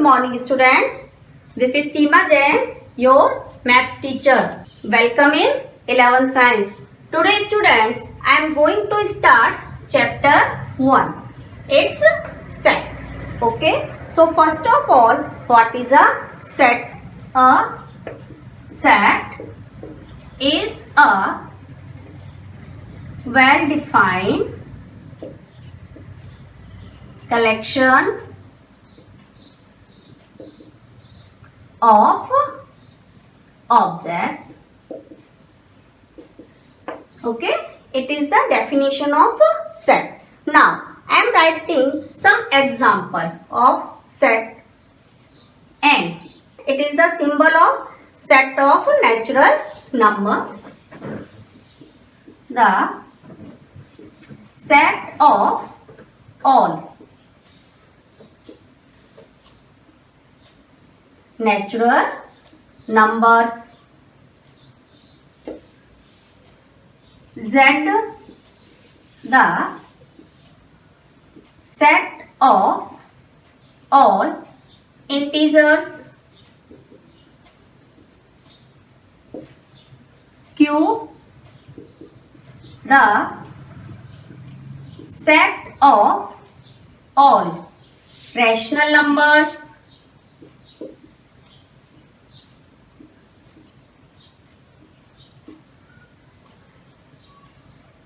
morning students. This is Seema Jain, your maths teacher. Welcome in 11th Science. Today students, I am going to start chapter 1. It's sets. Okay. So first of all, what is a set? A set is a well-defined collection of objects. Okay, it is the definition of set. Now I am writing some example of set, and it is the symbol of set of natural number. The set of all natural numbers. Z, the set of all integers. Q, the set of all rational numbers.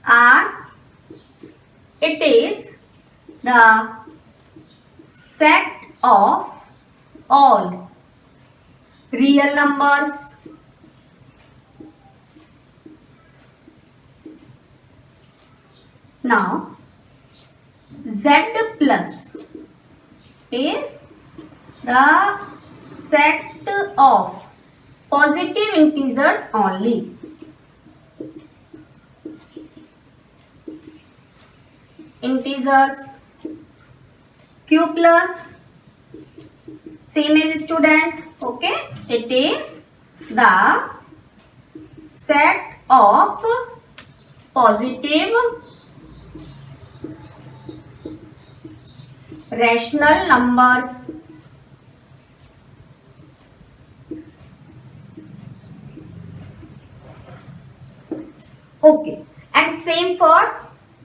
R, it is the set of all real numbers. Now Z plus is the set of positive integers only. Integers. Q plus, same as student. Okay, it is the set of positive rational numbers. Okay, and same for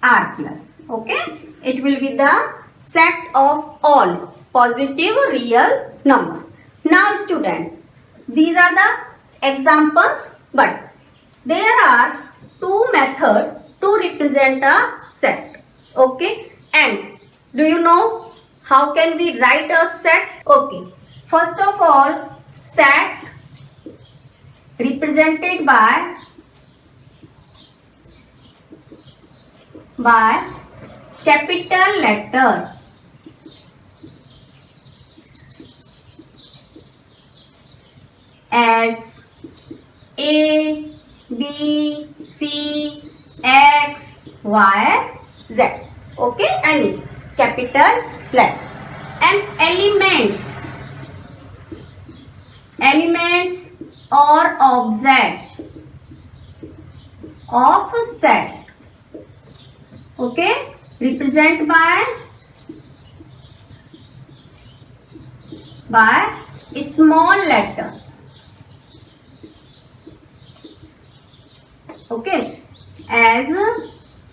R plus. Okay, it will be the set of all positive real numbers. Now student, these are the examples, but there are two methods to represent a set. Okay, and do you know how can we write a set? Okay, first of all, set represented by capital letter. As A, B, C, X, Y, Z. Okay, any capital letter. And elements or objects of set. Okay, represent by small letters. Okay, as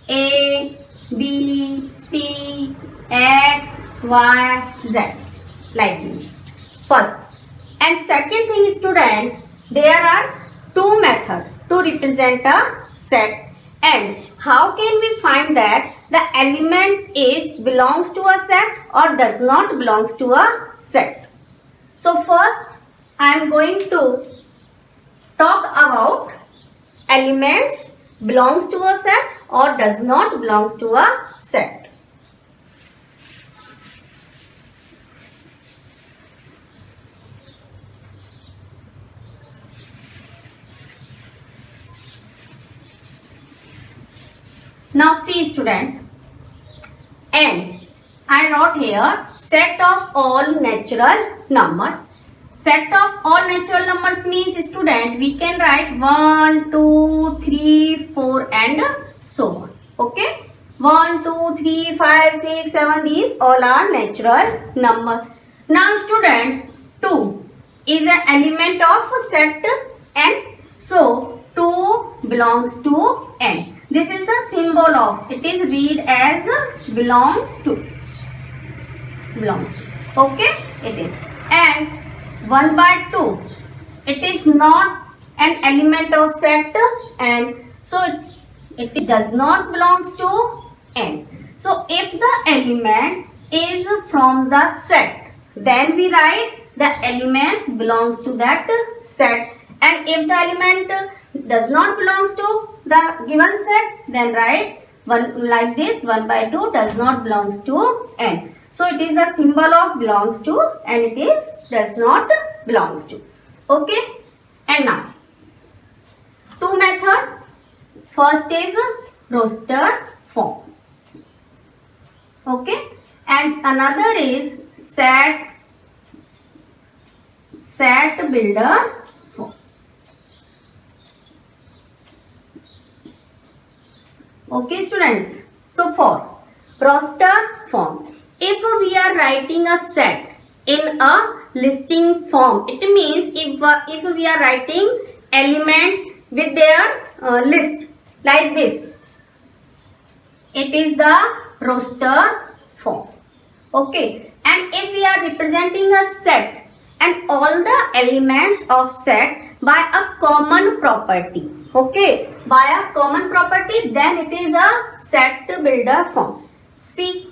A, B, C, X, Y, Z, like this. First, and second thing student, there are two methods to represent a set. And how can we find that the element belongs to a set or does not belongs to a set? So first I am going to talk about elements belongs to a set or does not belongs to a set. Now see student, and I wrote here set of all natural numbers. Set of all natural numbers means student we can write 1, 2, 3, 4 and so on. Okay, 1, 2, 3, 5, 6, 7, these all are natural number. Now student, 2 is an element of set n. So 2 belongs to n. This is the symbol of, it is read as belongs to. Belongs to. Okay, it is. And 1 by 2, it is not an element of set n. So it does not belongs to n. So if the element is from the set, then we write the elements belongs to that set, and if the element does not belongs to the given set, then write one like this, 1 by 2 does not belongs to n. So it is the symbol of belongs to and it is does not belongs to. Okay, and now 2 method. First is roster form. Okay, and another is set builder form. Okay students, so for roster form, if we are writing a set in a listing form, it means if we are writing elements with their list like this, it is the roster form. Okay, and if we are representing a set and all the elements of set by a common property, okay, by a common property, then it is a set builder form. See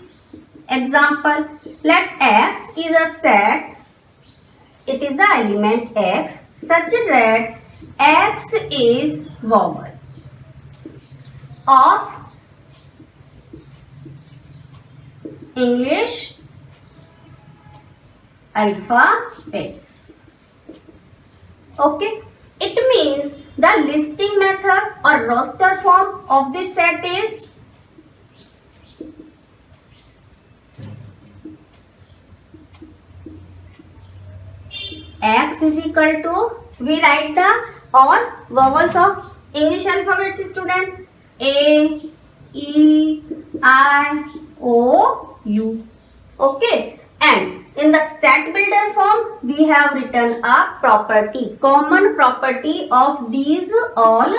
example, let X is a set, it is the element X such that X is vowel of English alphabets. Okay, it means the listing method or roster form of this set is X is equal to, we write the all vowels of English alphabets student, A, E, I, O, U. Okay, and in the set builder form we have written a property, common property of these all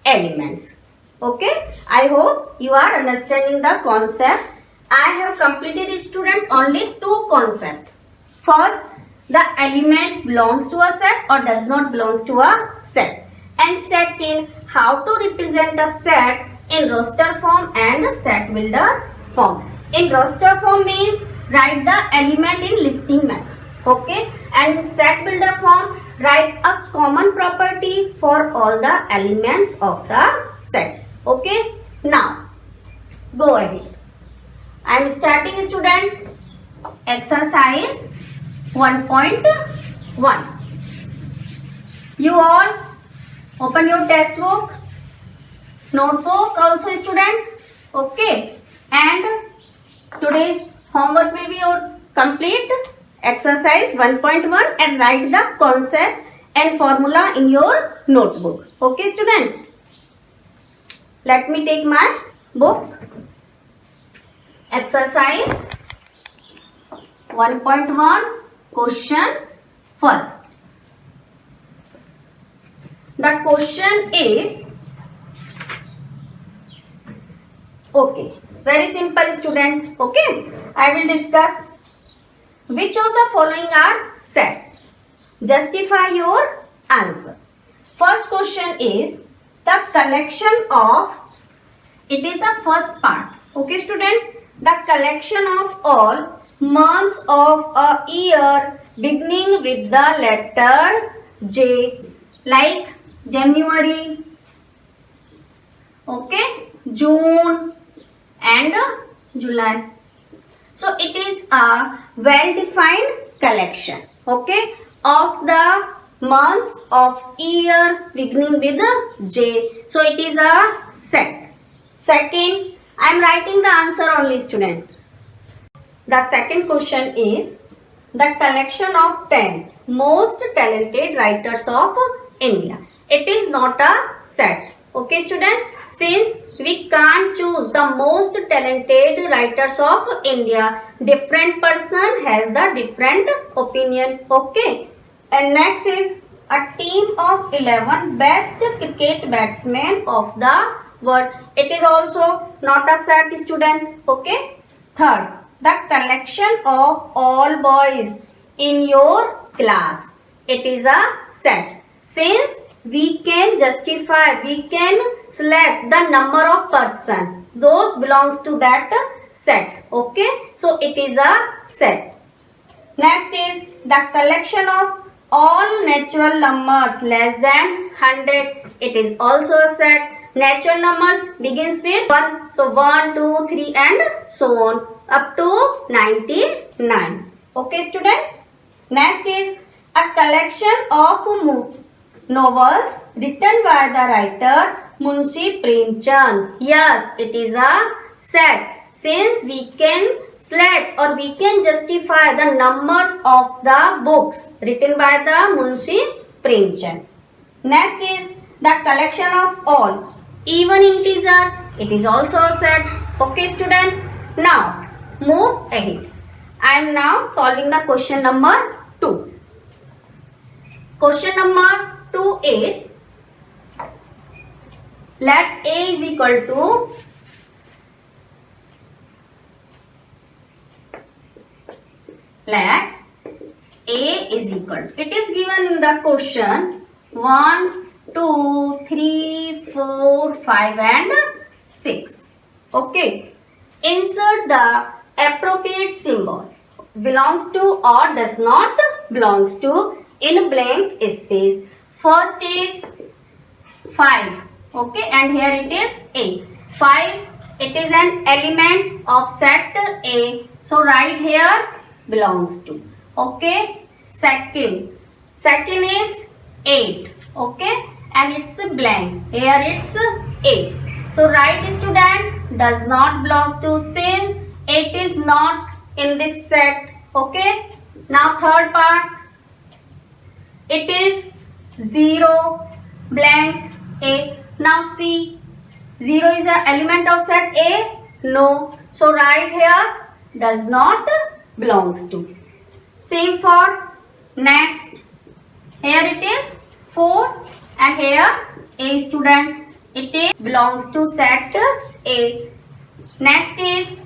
elements. Okay, I hope you are understanding the concept. I have completed it student only 2 concepts. First, the element belongs to a set or does not belongs to a set, and second, how to represent a set in roster form and set builder form. In roster form means write the element in listing method, okay, and in set builder form write a common property for all the elements of the set. Okay, now go ahead. I am starting student exercise 1.1. You all open your textbook, notebook also student. Okay, and today's homework will be your complete exercise 1.1 and write the concept and formula in your notebook. Okay student, let me take my book. Exercise 1.1 question first. The question is, okay, very simple student. Okay, I will discuss which of the following are sets. Justify your answer. First question is the collection of, it is the first part. Okay student, the collection of all months of a year beginning with the letter J, like January, okay, June and July. So it is a well defined collection, okay, of the months of year beginning with J. So it is a set. Second, I am writing the answer only student. The second question is the collection of 10 most talented writers of India. It is not a set. Okay student, since We can't choose the most talented writers of India. Different person has the different opinion. Okay. And next is a team of 11 best cricket batsmen of the world. It is also not a set, student. Okay. Third, the collection of all boys in your class. It is a set. Since we can justify, we can select the number of person. Those belongs to that set. Okay. So it is a set. Next is the collection of all natural numbers less than 100. It is also a set. Natural numbers begins with 1. So 1, 2, 3 and so on up to 99. Okay students. Next is a collection of novels written by the writer Munshi Premchand. Yes, it is a set. Since we can select or we can justify the numbers of the books written by the Munshi Premchand. Next is the collection of all even integers. It is also a set. Okay student. Now move ahead. I am now solving the question number 2. Question number 2 is, let A is equal to let A is equal to, it is given in the question 1, 2, 3, 4, 5 and 6. Okay. Insert the appropriate symbol. Belongs to or does not belongs to in blank space. First is 5. Okay. And here it is A. 5. It is an element of set A. So write here belongs to. Okay. Second is 8. Okay. And it's a blank. Here it's 8. So write student does not belongs to since 8 is not in this set. Okay. Now third part. It is 0 blank A. Now see, 0 is an element of set A? No. So write here does not belongs to. Same for next. Here it is 4 and here A student. It is belongs to set A. Next is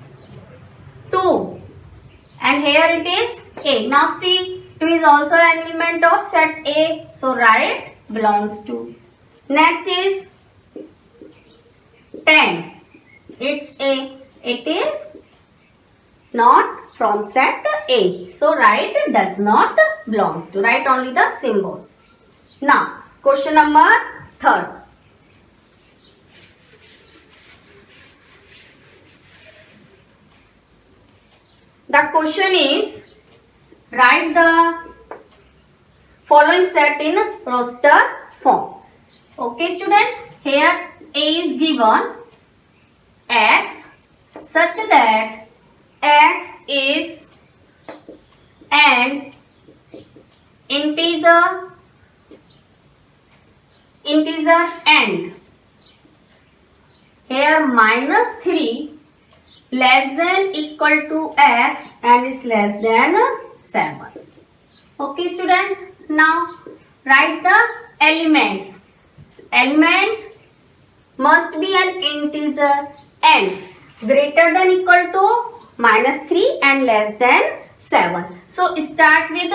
2 and here it is A. Now see, 2 is also an element of set A. So write belongs to. Next is 10. It's A. It is not from set A. So write does not belongs to. Write only the symbol. Now question number 3. The question is, write the following set in roster form. Okay student, here A is given X such that X is an integer and here -3 less than equal to X and is less than 7. Okay student, now write the elements. Element must be an integer and greater than equal to -3 and less than 7. So start with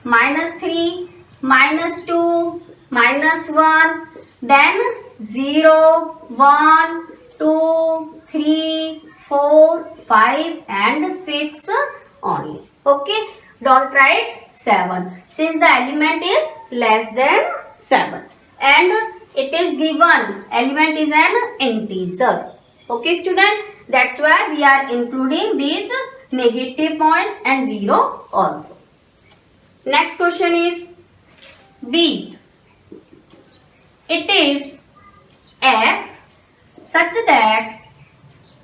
-3, -2, -1, then 0, 1, 2, 3, 4, 5 and 6 only. Okay. Don't write 7 since the element is less than 7 and it is given element is an integer. Okay student, that's why we are including these negative points and 0 also. Next question is B. It is X such that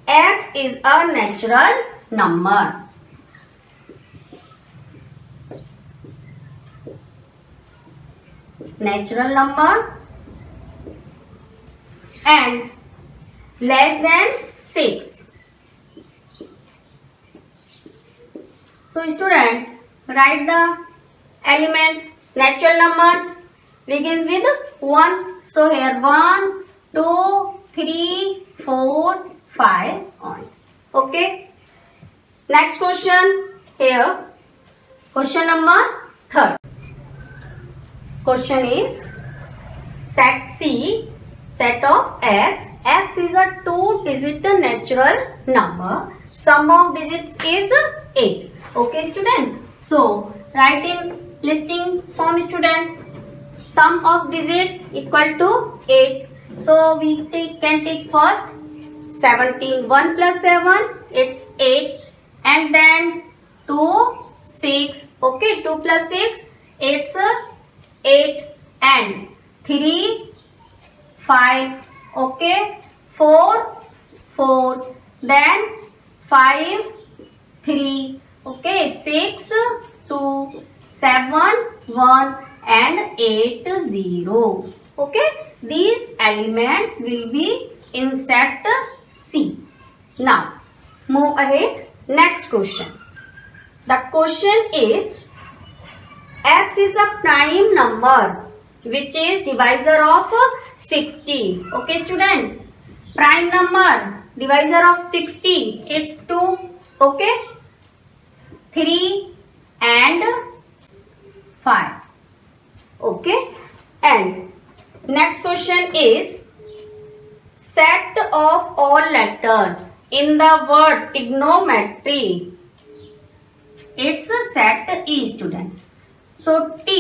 X is a natural number. Natural number and less than 6. So student, write the elements. Natural numbers begins with 1. So here 1, 2, 3, 4, 5 on. Okay. Next question here. Question number 3. Question is set C, set of x. X is a 2-digit natural number. Sum of digits is 8. Okay student. So write in listing form student. Sum of digit equal to 8. So we can take first 17. 1 plus 7 it's 8. And then 2, 6. Okay, 2 plus 6 it's 8. And 3, 5. Okay, 4, 4. Then 5, 3. Okay, 6, 2, 7, 1 and 8, 0. Okay, these elements will be in set C. Now, move ahead. Next question. The question is, x is a prime number which is divisor of 60. Okay student, prime number divisor of 60 it's 2. Okay, 3 and 5. Okay, and next question is set of all letters in the word trigonometry. It's a set E student. So T,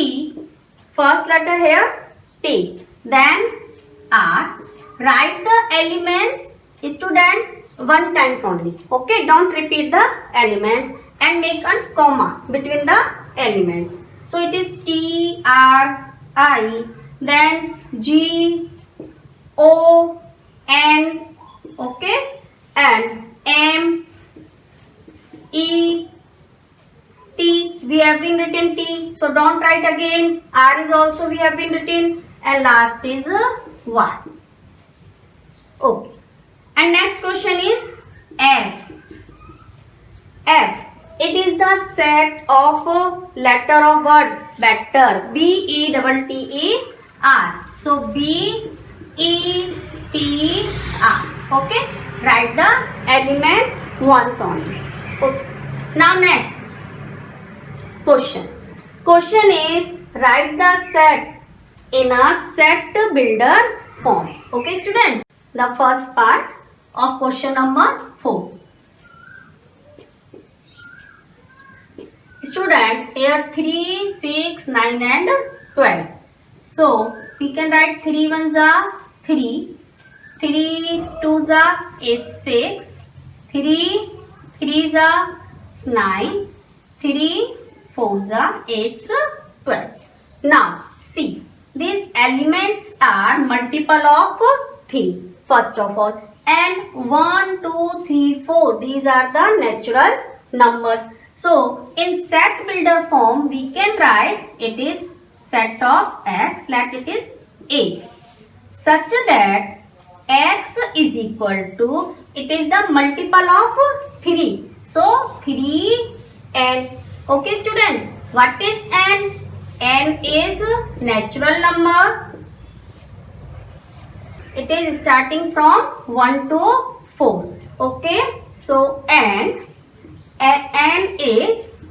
first letter here T, then R. Write the elements student one times only. Okay, don't repeat the elements and make a comma between the elements. So it is T, R, I, then G, O, N, okay, and M, E, T. We have been written T, so don't write again. R is also we have been written, and last is Y. Okay. And next question is F. F. It is the set of letter of word vector B-E-T-T-E-R. So B-E-T-R. Okay. Write the elements once only. Okay. Now next question. Question is write the set in a set builder form. Okay students. The first part of question number 4. Student, here 3, 6, 9 and 12. So we can write 3 ones are 3, 3 twos are 8, 6, 3 threes are 9, 3 fours are 8, 12. Now see, these elements are multiple of 3 first of all, and 1, 2, 3, 4 these are the natural numbers. So in set builder form we can write it is set of x, let it is A, such that x is equal to, it is the multiple of 3. So 3 n. Okay student, what is n? N is natural number. It is starting from 1 to 4. Okay, so n is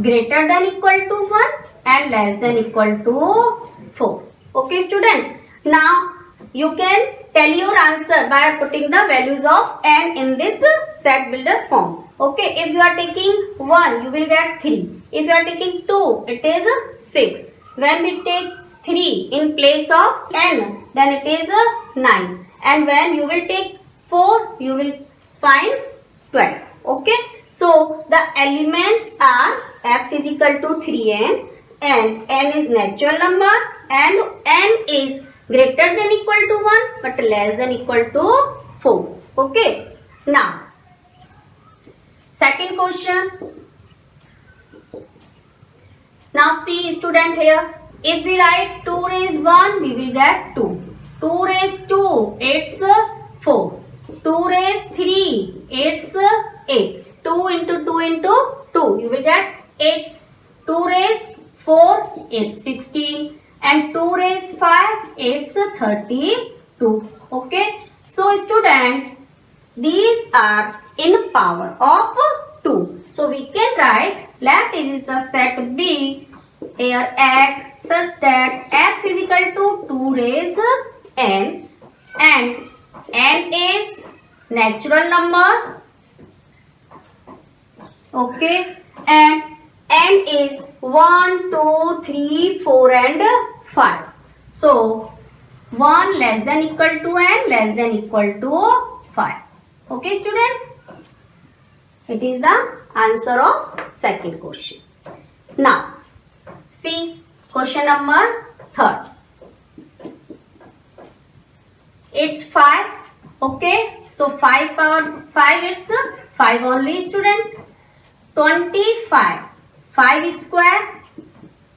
greater than equal to 1 and less than equal to 4. Okay student, now you can tell your answer by putting the values of n in this set builder form. Okay, if you are taking 1 you will get 3. If you are taking 2 it is 6. When we take 3 in place of n then it is 9. And when you will take 4 you will find 12. Okay. So the elements are x is equal to 3n and n is natural number and n is greater than equal to 1 but less than equal to 4. Okay. Now second question. Now see student here. If we write 2 raised 1 we will get 2. 2 raised 2 it's 4. 2 raised 3. 8's 8. 2 into 2 into 2. You will get 8. 2 raised 4. 8's 16. And 2 raised 5. 8's 32. Okay. So student, these are in power of 2. So we can write, let it is a set B here x such that x is equal to 2 raised n, and n is natural number. Okay, and n is 1, 2, 3, 4 and 5. So 1 less than equal to n less than equal to 5. Okay student, it is the answer of second question. Now see question number 3rd. It's 5. Okay, so 5 power 5, it's 5 only student. 25. 5 square,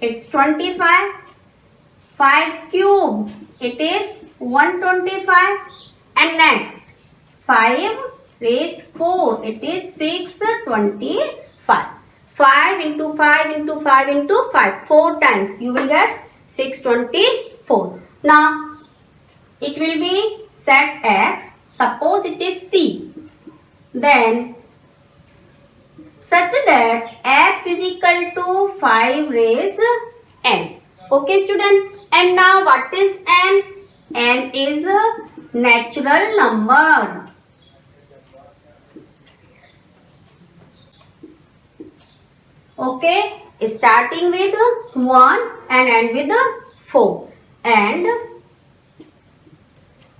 it's 25. 5 cube, it is 125. And next 5 raised 4, it is 625. 5 into 5 into 5 into 5, 4 times you will get 624. Now it will be set x, suppose it is C, then such that x is equal to 5 raised n. Okay student, and now what is n? N is a natural number. Okay, starting with 1 and end with 4, and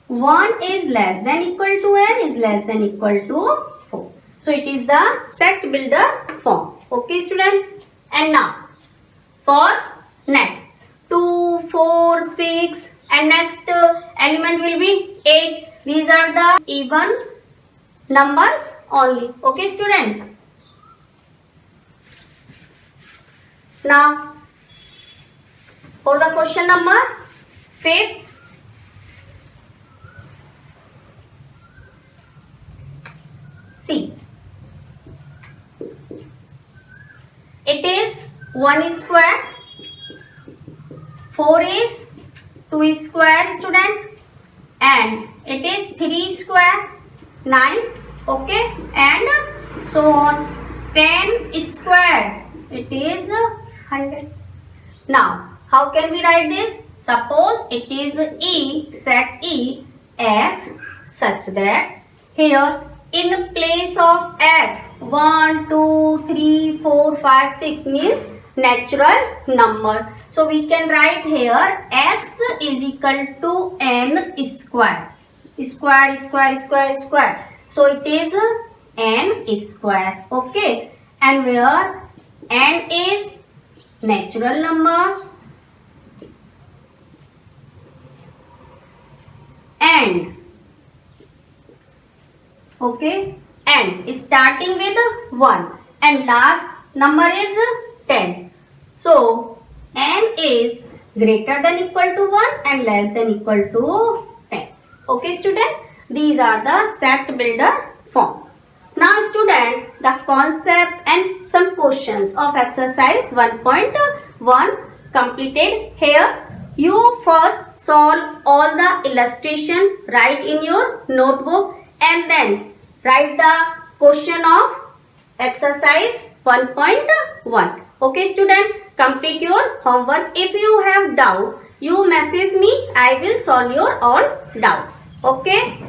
1 is less than equal to n is less than equal to 4. So it is the set builder form. Okay student, and now for next 2, 4, 6 and next element will be 8. These are the even numbers only. Okay student. Now for the question number 5th, see, it is 1 square, 4 is 2 square student, and it is 3 square, 9. Okay, and so on. 10 square, it is 100. Now how can we write this? Suppose it is E, set E x such that here in place of x 1, 2, 3, 4, 5, 6 means natural number. So we can write here x is equal to n square. Square, square, square, square. So it is n square. Okay, and where n is natural number and okay, and starting with 1 and last number is 10. So n is greater than equal to 1 and less than equal to 10. Okay student, these are the set builder form. Now student, the concept and some questions of exercise 1.1 completed. Here you first solve all the illustration, write in your notebook, and then write the question of exercise 1.1. Okay student, complete your homework. If you have doubt, you message me, I will solve your all doubts. Okay.